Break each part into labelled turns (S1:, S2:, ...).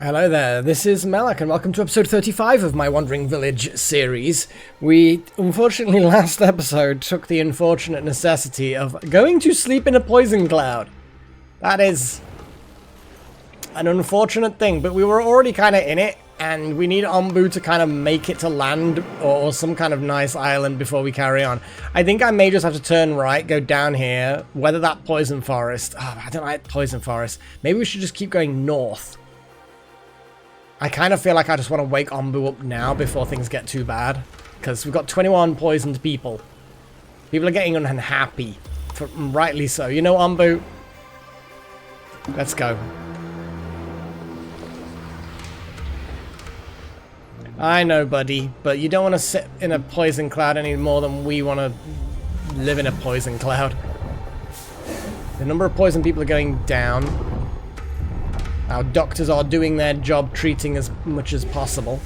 S1: Hello there, this is Malak and welcome to episode 35 of my Wandering Village series. We, unfortunately, last episode took the unfortunate necessity of going to sleep in a poison cloud. That is an unfortunate thing, but we were already kind of in it, and we need Onbu to kind of make it to land or some kind of nice island before we carry on. I think I may just have to turn right, go down here, weather that poison forest. Oh, I don't like poison forest. Maybe we should just keep going north. I kind of feel like I just want to wake Onbu up now before things get too bad. Because we've got 21 poisoned people. People are getting unhappy. Rightly so. You know, Onbu? Let's go. I know, buddy. But you don't want to sit in a poison cloud any more than we want to live in a poison cloud. The number of poisoned people are going down. Our doctors are doing their job, treating as much as possible.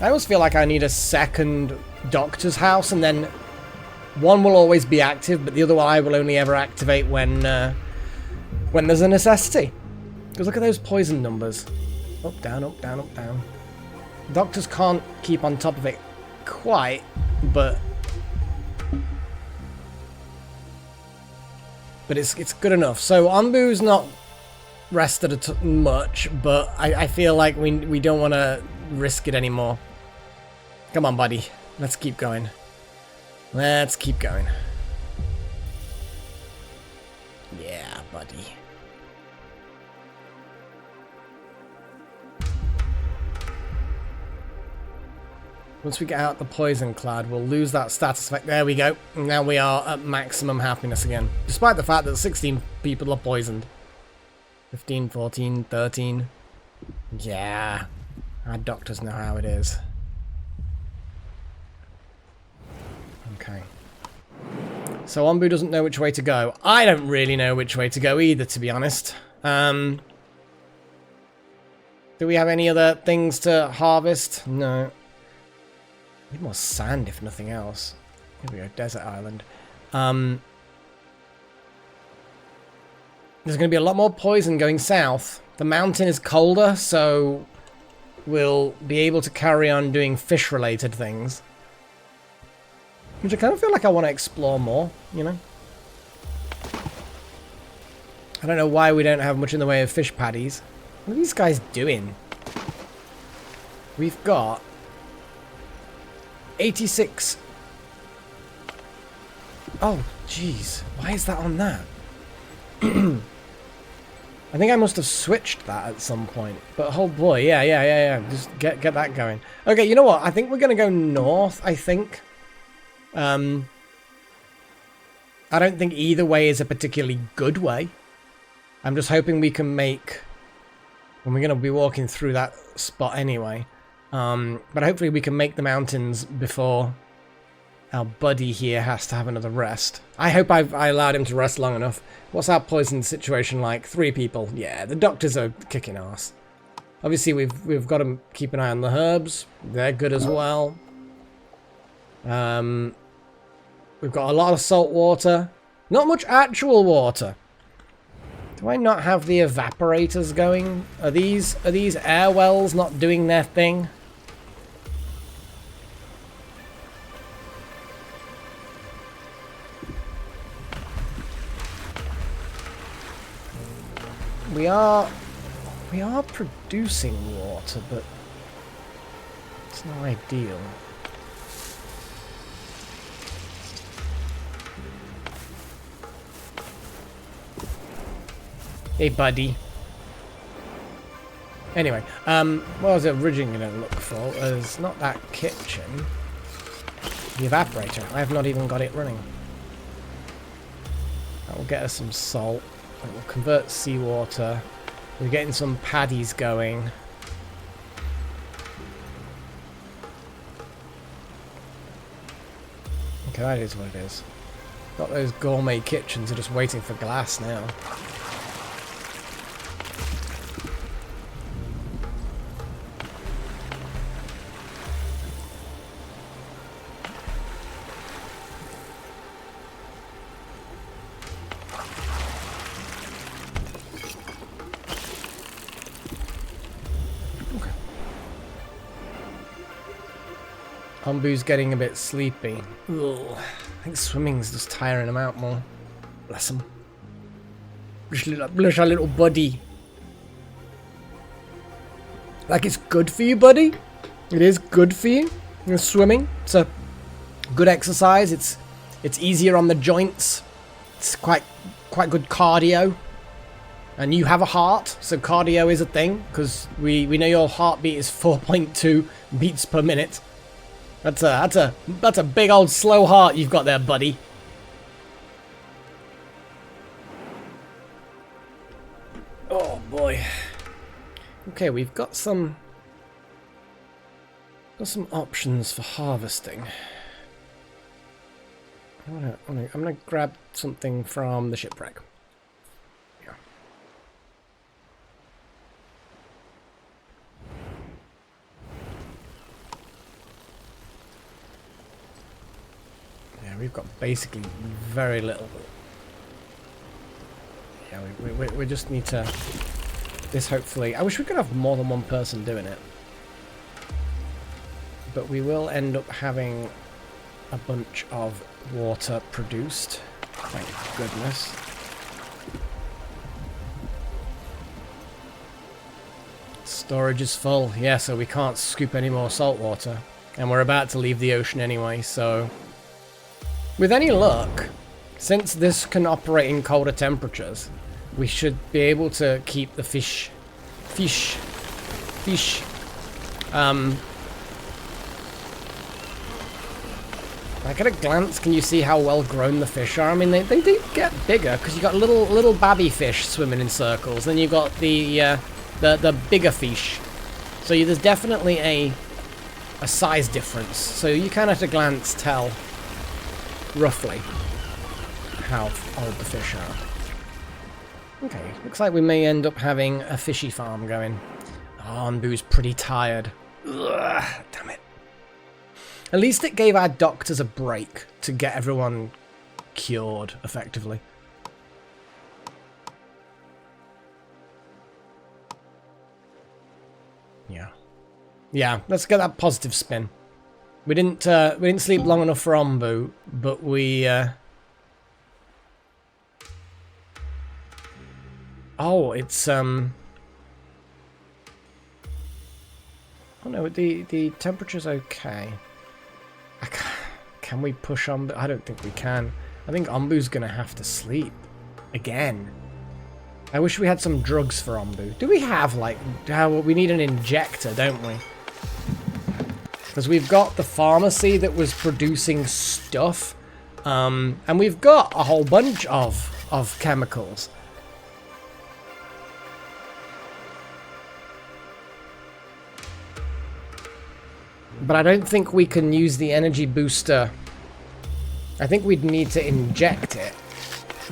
S1: I always feel like I need a second doctor's house, and then one will always be active, but the other one I will only ever activate when there's a necessity. Because look at those poison numbers. Up, down, up, down, up, down. Doctors can't keep on top of it quite, but it's good enough. So Onbu's not rested much, but I feel like we don't want to risk it anymore. Come on, buddy. Let's keep going. Let's keep going. Yeah, buddy. Once we get out the poison cloud, we'll lose that status effect. There we go. Now we are at maximum happiness again, despite the fact that 16 people are poisoned. 15, 14, 13. Yeah. Our doctors know how it is. Okay. So Onbu doesn't know which way to go. I don't really know which way to go either, to be honest. Do we have any other things to harvest? No. Need more sand, if nothing else. Here we go, desert island. There's going to be a lot more poison going south. The mountain is colder, so we'll be able to carry on doing fish-related things. Which I kind of feel like I want to explore more, you know? I don't know why we don't have much in the way of fish paddies. What are these guys doing? We've got 86. Oh, jeez. Why is that on that? I think I must have switched that at some point. But oh boy, yeah. Just get that going. Okay, you know what? I think we're going to go north, I think. I don't think either way is a particularly good way. I'm just hoping we can make... Well, we're going to be walking through that spot anyway. But hopefully we can make the mountains before our buddy here has to have another rest. I hope I allowed him to rest long enough. What's our poison situation like? 3 people. Yeah, the doctors are kicking ass. Obviously, we've got to keep an eye on the herbs. They're good as well. We've got a lot of salt water. Not much actual water. Do I not have the evaporators going? Are these air wells not doing their thing? We are producing water, but it's not ideal. Hey, buddy. Anyway, what was I originally going to look for? Is not that kitchen. The evaporator. I have not even got it running. That will get us some salt. It will convert seawater. We're getting some paddies going. Okay, that is what it is. Got those gourmet kitchens are just waiting for glass now. Onbu's getting a bit sleepy. Ugh. I think swimming's just tiring him out more. Bless him. Bless our little buddy. Like, it's good for you, buddy. It is good for you. Swimming. It's a good exercise. It's easier on the joints. It's quite good cardio. And you have a heart, so cardio is a thing, because we know your heartbeat is 4.2 beats per minute. That's a big old slow heart you've got there, buddy. Oh boy. Okay, we've got some options for harvesting. I'm gonna grab something from the shipwreck. Yeah. Yeah, we've got basically very little. Yeah, we just need to. This hopefully. I wish we could have more than one person doing it. But we will end up having a bunch of water produced. Thank goodness. Storage is full. Yeah, so we can't scoop any more salt water. And we're about to leave the ocean anyway, so... With any luck, since this can operate in colder temperatures, we should be able to keep the fish. Like at a glance, can you see how well grown the fish are? I mean, they do get bigger because you got little babby fish swimming in circles. Then you got the bigger fish. So there's definitely a size difference. So you can at a glance tell roughly how old the fish are. Okay, looks like we may end up having a fishy farm going. Oh, Onbu's pretty tired. Ugh, damn it. At least it gave our doctors a break to get everyone cured, effectively. Yeah. Yeah, let's get that positive spin. We didn't sleep long enough for Onbu, but we... Oh, it's, Oh no, the temperature's okay. Can we push Onbu? I don't think we can. I think Onbu's gonna have to sleep. Again. I wish we had some drugs for Onbu. Do we have, like... we need an injector, don't we? Because we've got the pharmacy that was producing stuff. And we've got a whole bunch of chemicals. But I don't think we can use the energy booster. I think we'd need to inject it,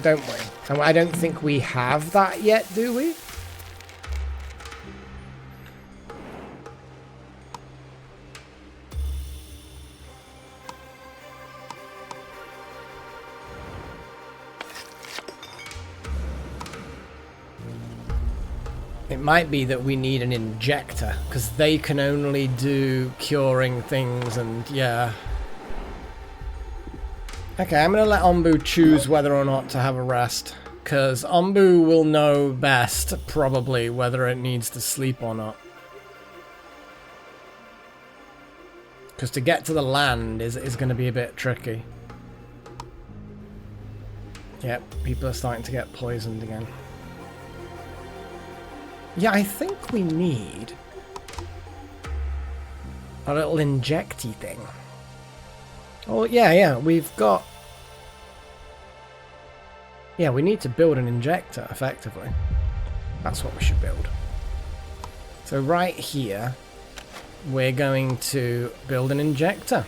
S1: don't we? And I don't think we have that yet, do we? It might be that we need an injector, because they can only do curing things and, yeah. Okay, I'm going to let Onbu choose whether or not to have a rest, because Onbu will know best, probably, whether it needs to sleep or not. Because to get to the land is going to be a bit tricky. Yep, people are starting to get poisoned again. Yeah, I think we need a little injecty thing. Oh, yeah, we've got... Yeah, we need to build an injector, effectively. That's what we should build. So right here, we're going to build an injector.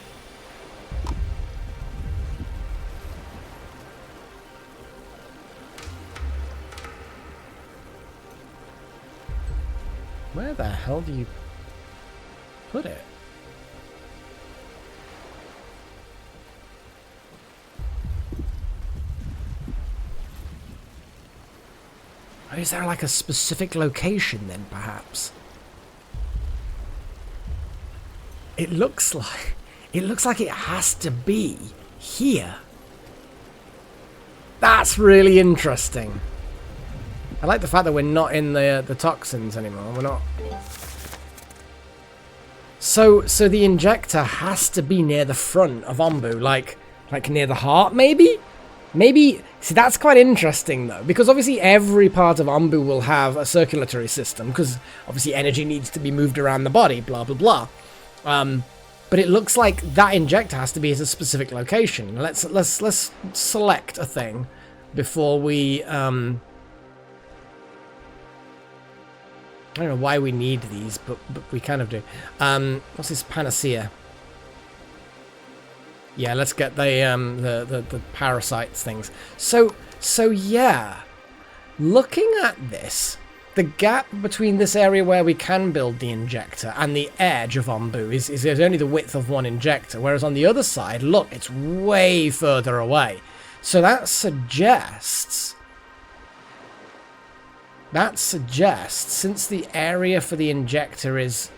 S1: Where the hell do you put it? Or is there like a specific location then, perhaps? It looks it looks like it has to be here. That's really interesting. I like the fact that we're not in the toxins anymore. We're not. So the injector has to be near the front of Onbu, like near the heart, maybe? Maybe. See, that's quite interesting though, because obviously every part of Onbu will have a circulatory system, because obviously energy needs to be moved around the body, blah blah blah. But it looks like that injector has to be at a specific location. Let's select a thing before we I don't know why we need these, but we kind of do. What's this panacea? Yeah, let's get the parasites things. So yeah, looking at this, the gap between this area where we can build the injector and the edge of Onbu is only the width of one injector, whereas on the other side, look, it's way further away. So that suggests, since the area for the injector is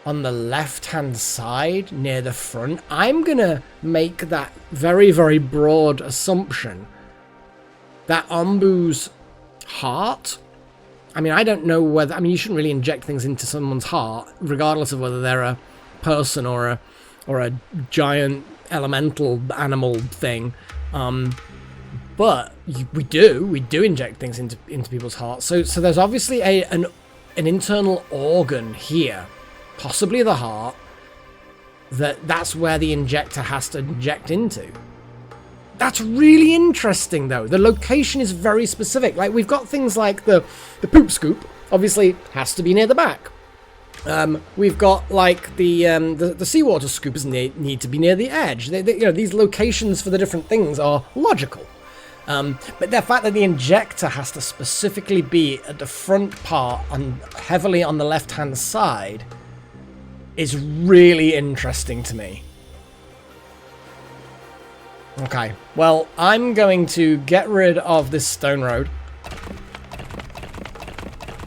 S1: on the left-hand side near the front, I'm gonna make that very, very broad assumption that Onbu's heart, I mean, I don't know whether, I mean, you shouldn't really inject things into someone's heart, regardless of whether they're a person or a giant elemental animal thing. But we do inject things into people's hearts. So there's obviously an internal organ here, possibly the heart, that's where the injector has to inject into. That's really interesting, though. The location is very specific. Like, we've got things like the poop scoop, obviously has to be near the back. We've got like the seawater scoopers need to be near the edge. You know, these locations for the different things are logical. But the fact that the injector has to specifically be at the front part and heavily on the left-hand side is really interesting to me. Okay, well, I'm going to get rid of this stone road.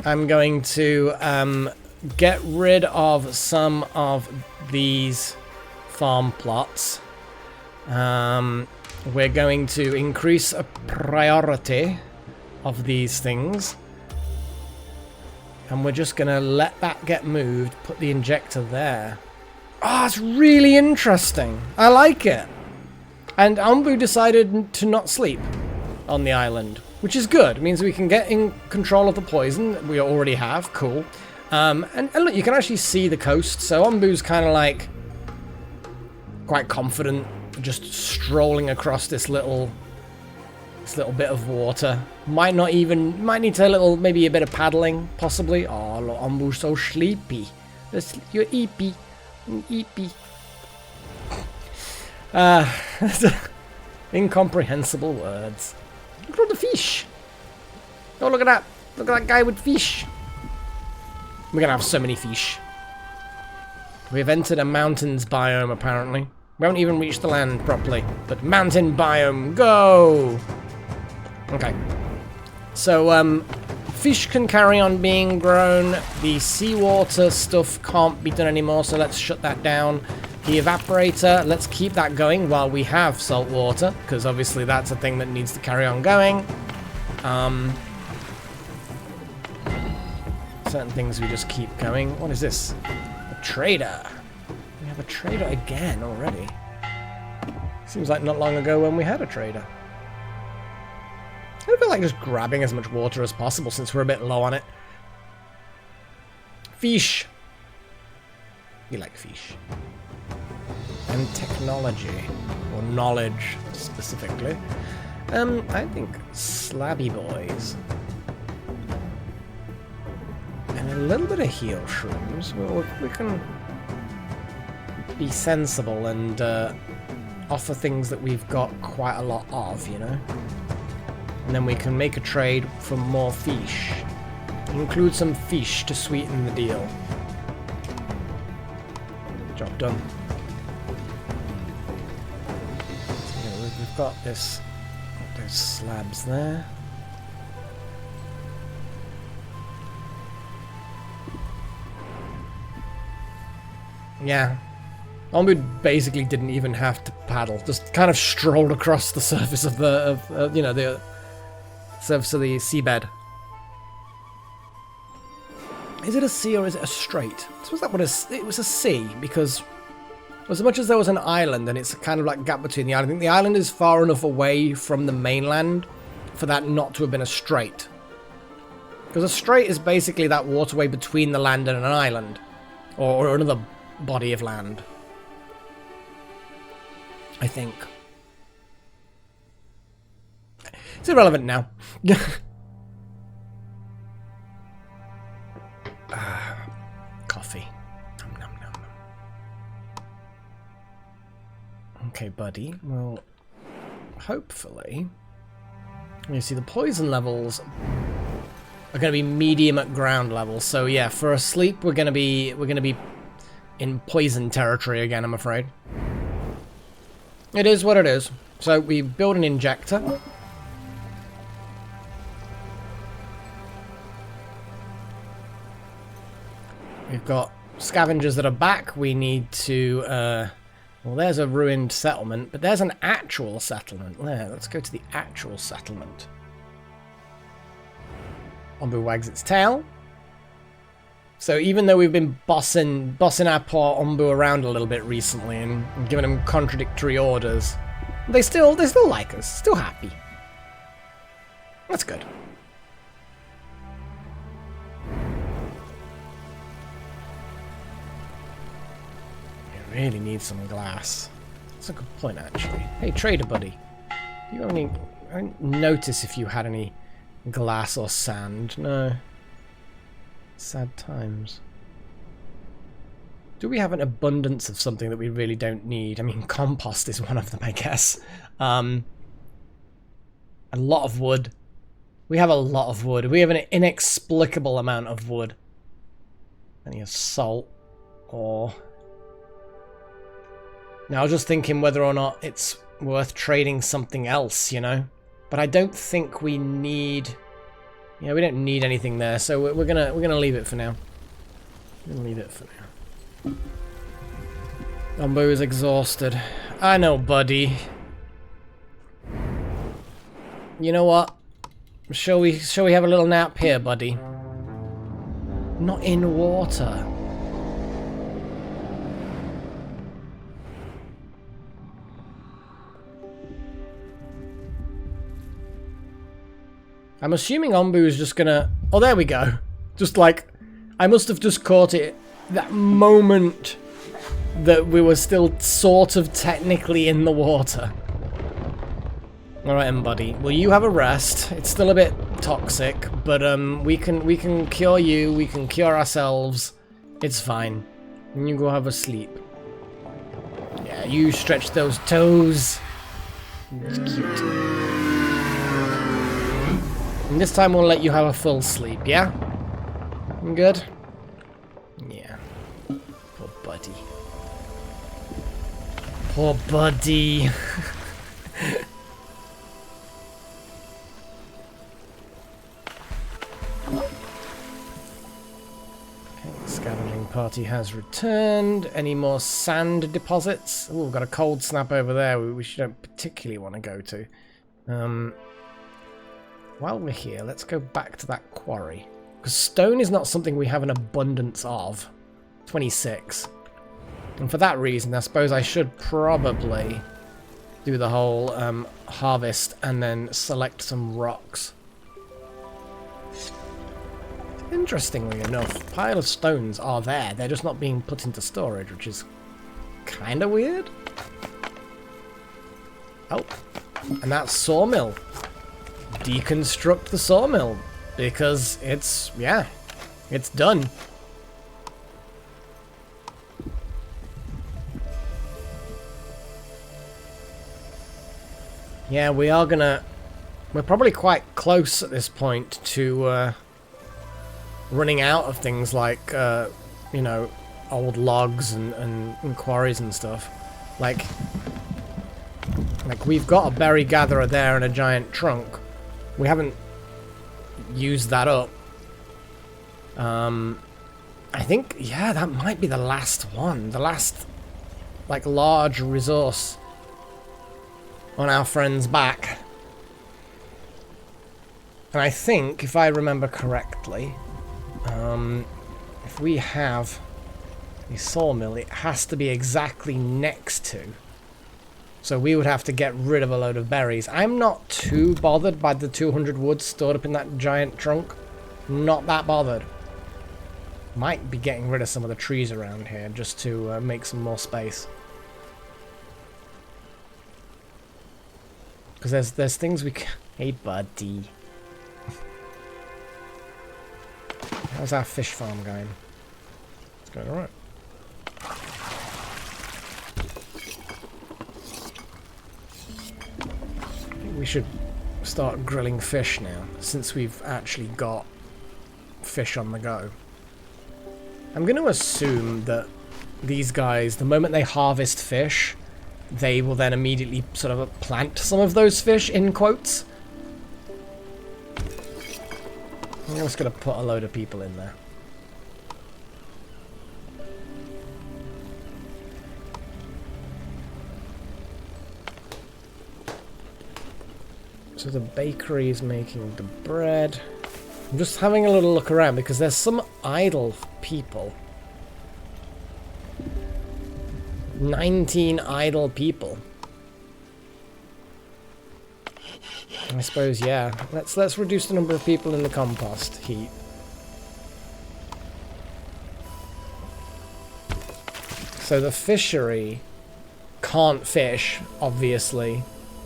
S1: I'm going to get rid of some of these farm plots. We're going to increase a priority of these things. And we're just going to let that get moved, put the injector there. Oh, it's really interesting. I like it. And Onbu decided to not sleep on the island, which is good. It means we can get in control of the poison that we already have. Cool. And look, you can actually see the coast. So Onbu's kind of like quite confident, just strolling across this little bit of water. Might need to maybe a bit of paddling, possibly. Oh, look, Onbu's so sleepy. You're eepy. Eepy. Incomprehensible words. Look at the fish. Oh, look at that. Look at that guy with fish. We're gonna have so many fish. We've entered a mountains biome, apparently. We haven't even reached the land properly. But mountain biome, go! Okay. So, fish can carry on being grown. The seawater stuff can't be done anymore, so let's shut that down. The evaporator, let's keep that going while we have salt water, because obviously that's a thing that needs to carry on going. Certain things we just keep going. What is this? A trader. We have a trader again already. Seems like not long ago when we had a trader. I feel like just grabbing as much water as possible since we're a bit low on it. Fish. You like fish. And technology, or knowledge specifically. I think slabby boys. And a little bit of heal shrooms. We can be sensible and offer things that we've got quite a lot of, you know? And then we can make a trade for more fish. Include some fish to sweeten the deal. Job done. So we've got those slabs there. Yeah. Onbu basically didn't even have to paddle, just kind of strolled across the surface of the, you know, the surface of the seabed. Is it a sea or is it a strait? I suppose that it was a sea, because as much as there was an island and it's kind of like a gap between the island, I think the island is far enough away from the mainland for that not to have been a strait. Because a strait is basically that waterway between the land and an island, or another body of land, I think. It's irrelevant now. Coffee. Nom, nom, nom. Okay, buddy. Well, hopefully, you see the poison levels are going to be medium at ground level. So yeah, for a sleep, we're going to be in poison territory again, I'm afraid. It is what it is. So we build an injector. We've got scavengers that are back. We need to, well, there's a ruined settlement, but there's an actual settlement. There, let's go to the actual settlement. Onbu wags its tail. So even though we've been bossing our poor Onbu around a little bit recently and giving him contradictory orders, they still like us, still happy. That's good. Really need some glass. That's a good point, actually. Hey, trader buddy. Do you have any... I didn't notice if you had any glass or sand. No. Sad times. Do we have an abundance of something that we really don't need? I mean, compost is one of them, I guess. A lot of wood. We have a lot of wood. We have an inexplicable amount of wood. Plenty of salt. Or... Now, I was just thinking whether or not it's worth trading something else, you know? But I don't think we need... Yeah, we don't need anything there, so we're gonna leave it for now. We're gonna leave it for now. Onbu is exhausted. I know, buddy. You know what? Shall we have a little nap here, buddy? Not in water. I'm assuming Onbu is just gonna... Oh, there we go. Just like... I must have just caught it that moment that we were still sort of technically in the water. Alright, then, buddy. Well, you have a rest. It's still a bit toxic, but we can cure you. We can cure ourselves. It's fine. And you go have a sleep. Yeah, you stretch those toes. It's cute. And this time we'll let you have a full sleep, yeah? Good? Yeah. Poor buddy. Poor buddy. Okay, scavenging party has returned. Any more sand deposits? Oh, we've got a cold snap over there which we don't particularly want to go to. While we're here, let's go back to that quarry. Because stone is not something we have an abundance of. 26. And for that reason, I suppose I should probably do the whole harvest and then select some rocks. Interestingly enough, a pile of stones are there. They're just not being put into storage, which is kind of weird. Oh, and that sawmill. Deconstruct the sawmill because it's done. Yeah, we're probably quite close at this point to running out of things like you know, old logs and quarries and stuff. Like we've got a berry gatherer there and a giant trunk. We haven't used that up. I think, yeah, that might be the last one. The last like, large resource on our friend's back. And I think, if I remember correctly, if we have a sawmill, it has to be exactly next to. So we would have to get rid of a load of berries. I'm not too bothered by the 200 wood stored up in that giant trunk. Not that bothered. Might be getting rid of some of the trees around here just to make some more space. Because there's things we can... Hey, buddy. How's our fish farm going? It's going alright. I think we should start grilling fish now, since we've actually got fish on the go. I'm going to assume that these guys, the moment they harvest fish, they will then immediately sort of plant some of those fish, in quotes. I'm just going to put a load of people in there. So the bakery is making the bread. I'm just having a little look around because there's some idle people. 19 idle people. I suppose, yeah. Let's reduce the number of people in the compost heap. So the fishery can't fish, obviously,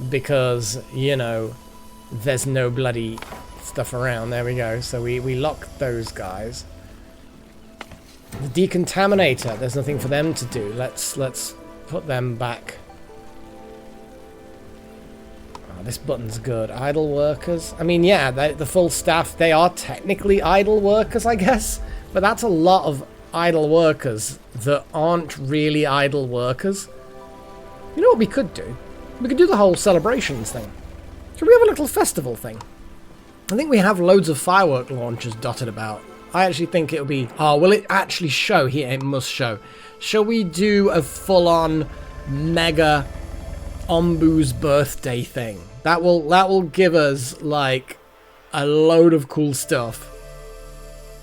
S1: because, you know, there's no bloody stuff around. There we go. So we lock those guys. The decontaminator, there's nothing for them to do. Let's put them back. Oh, this button's good. Idle workers. I mean, yeah, the full staff, they are technically idle workers, I guess. But that's a lot of idle workers that aren't really idle workers. You know what we could do? We could do the whole celebrations thing. Should we have a little festival thing? I think we have loads of firework launchers dotted about. I actually think it'll be... Oh, will it actually show? Here, it must show. Shall we do a full-on mega Onbu's birthday thing? That will give us, like, a load of cool stuff.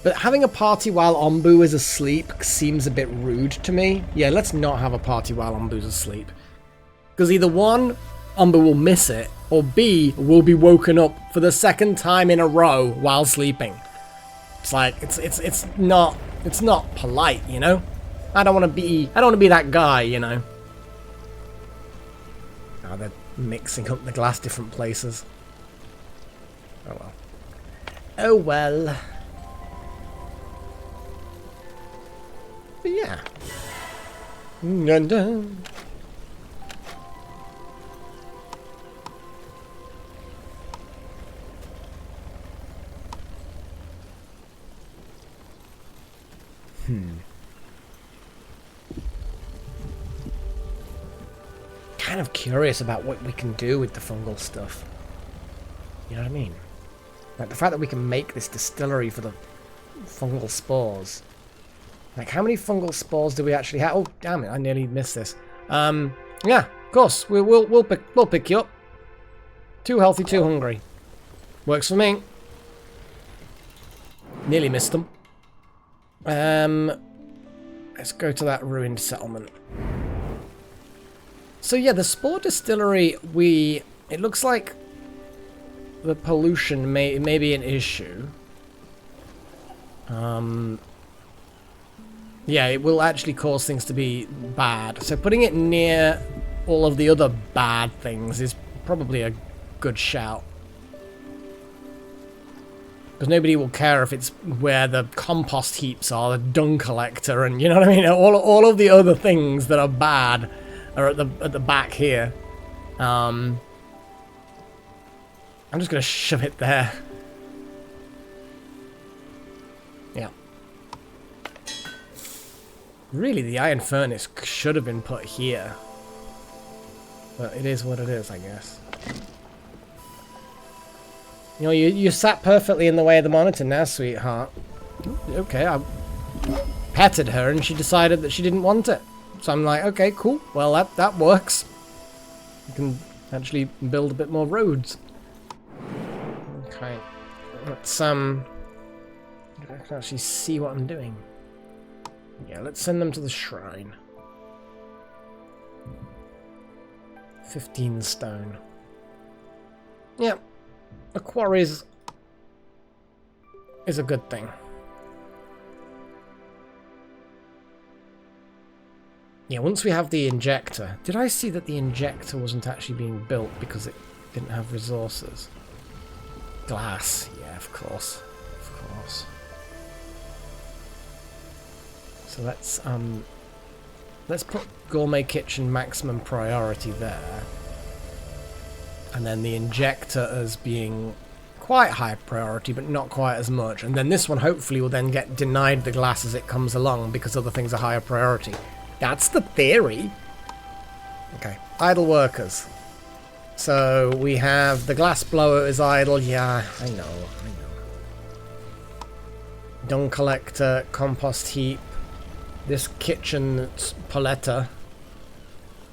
S1: But having a party while Onbu is asleep seems a bit rude to me. Yeah, let's not have a party while Onbu's asleep. Because either one, Onbu will miss it, or B, will be woken up for the second time in a row while sleeping. It's like it's not polite, you know? I don't want to be that guy, you know. Oh, they're mixing up the glass different places. Oh well. Oh well. But yeah. Dun dun. Kind of curious about what we can do with the fungal stuff. You know what I mean? Like the fact that we can make this distillery for the fungal spores. Like how many fungal spores do we actually have? Oh damn it! I nearly missed this. Yeah, of course we'll pick you up. Too healthy, too hungry. Works for me. Nearly missed them. Let's go to that ruined settlement. So yeah, the spore distillery, it looks like the pollution may be an issue. Yeah, it will actually cause things to be bad. So putting it near all of the other bad things is probably a good shout. Because nobody will care if it's where the compost heaps are, the dung collector, and you know what I mean? All of the other things that are bad are at the back here. I'm just going to shove it there. Yeah. Really, the iron furnace should have been put here. But it is what it is, I guess. You know, you sat perfectly in the way of the monitor now, sweetheart. Okay, I petted her and she decided that she didn't want it. So I'm like, okay, cool. Well, that works. We can actually build a bit more roads. Okay. Let's, I can actually see what I'm doing. Yeah, let's send them to the shrine. 15 stone. Yeah. The quarries is a good thing. Yeah, once we have the injector... Did I see that the injector wasn't actually being built because it didn't have resources? Glass. Yeah, of course. Of course. So let's put Gourmet Kitchen maximum priority there. And then the injector as being quite high priority, but not quite as much. And then this one hopefully will then get denied the glass as it comes along because other things are higher priority. That's the theory. Okay, idle workers. So we have the glass blower is idle. Yeah, I know. Dung collector, compost heap. This kitchen paletta.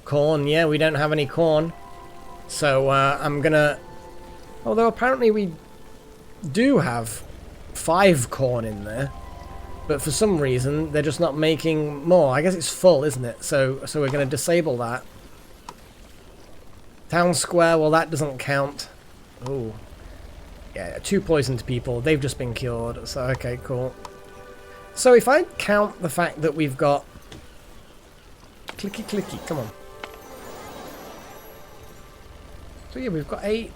S1: Corn, yeah, we don't have any corn. So I'm gonna... Although apparently we do have 5 corn in there. But for some reason, they're just not making more. I guess it's full, isn't it? So we're going to disable that. Town square, well, that doesn't count. Oh. Yeah, 2 poisoned people. They've just been cured. So, okay, cool. So if I count the fact that we've got... Clicky, clicky, come on. So yeah, we've got 8,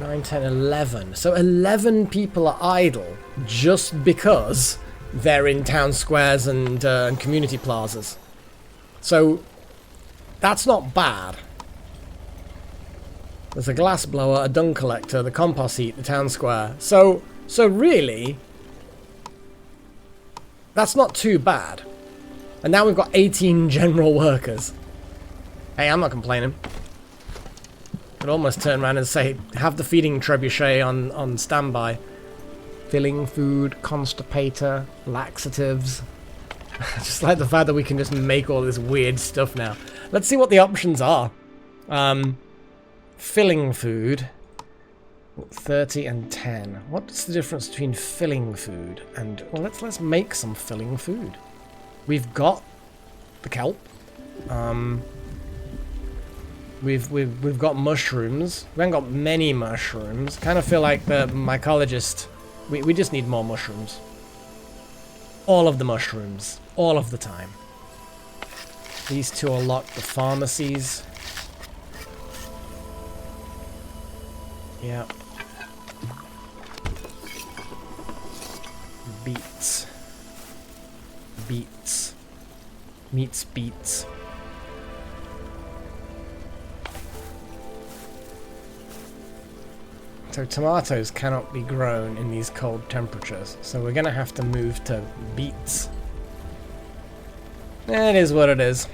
S1: 9, 10, 11. So 11 people are idle just because they're in town squares and community plazas. So that's not bad. There's a glass blower, a dung collector, the compost heap, the town square. So really, that's not too bad. And now we've got 18 general workers. Hey, I'm not complaining. Could almost turn around and say, have the feeding trebuchet on standby. Filling food, constipator, laxatives. I just like the fact that we can just make all this weird stuff now. Let's see what the options are. Filling food. 30 and 10. What's the difference between filling food and... Well, let's make some filling food. We've got the kelp. We've got mushrooms. We haven't got many mushrooms. Kind of feel like the mycologist. We just need more mushrooms. All of the mushrooms. All of the time. These 2 are locked. The pharmacies. Yeah. Beets. Beets. Meats beets. So tomatoes cannot be grown in these cold temperatures, so we're gonna have to move to beets. It is what it is.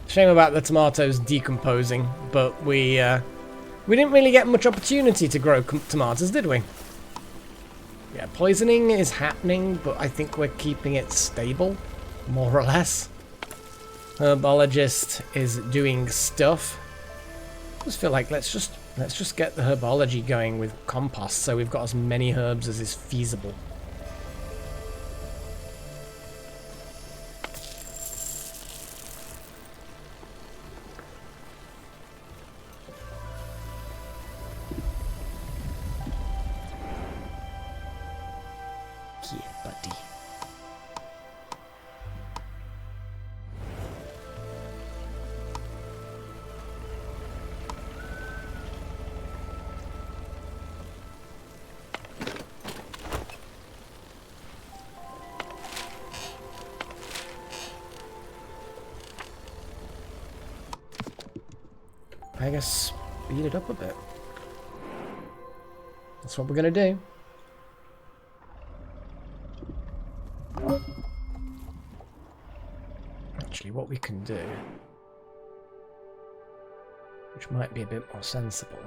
S1: Shame about the tomatoes decomposing, but we didn't really get much opportunity to grow tomatoes, did we? Yeah, poisoning is happening, but I think we're keeping it stable, more or less. Herbologist is doing stuff. I just feel like let's just get the herbology going with compost so we've got as many herbs as is feasible. Yeah, buddy. I guess speed it up a bit. That's what we're gonna do. Actually, what we can do, which might be a bit more sensible,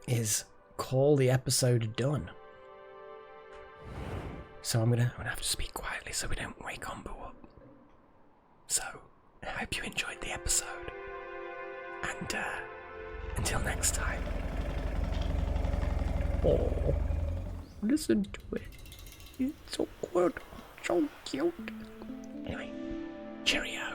S1: is call the episode done. So I'm gonna have to speak quietly so we don't wake Onbu up. So, I hope you enjoyed the episode. And, until next time. Oh, listen to it. It's so good. So cute. Anyway, cheerio.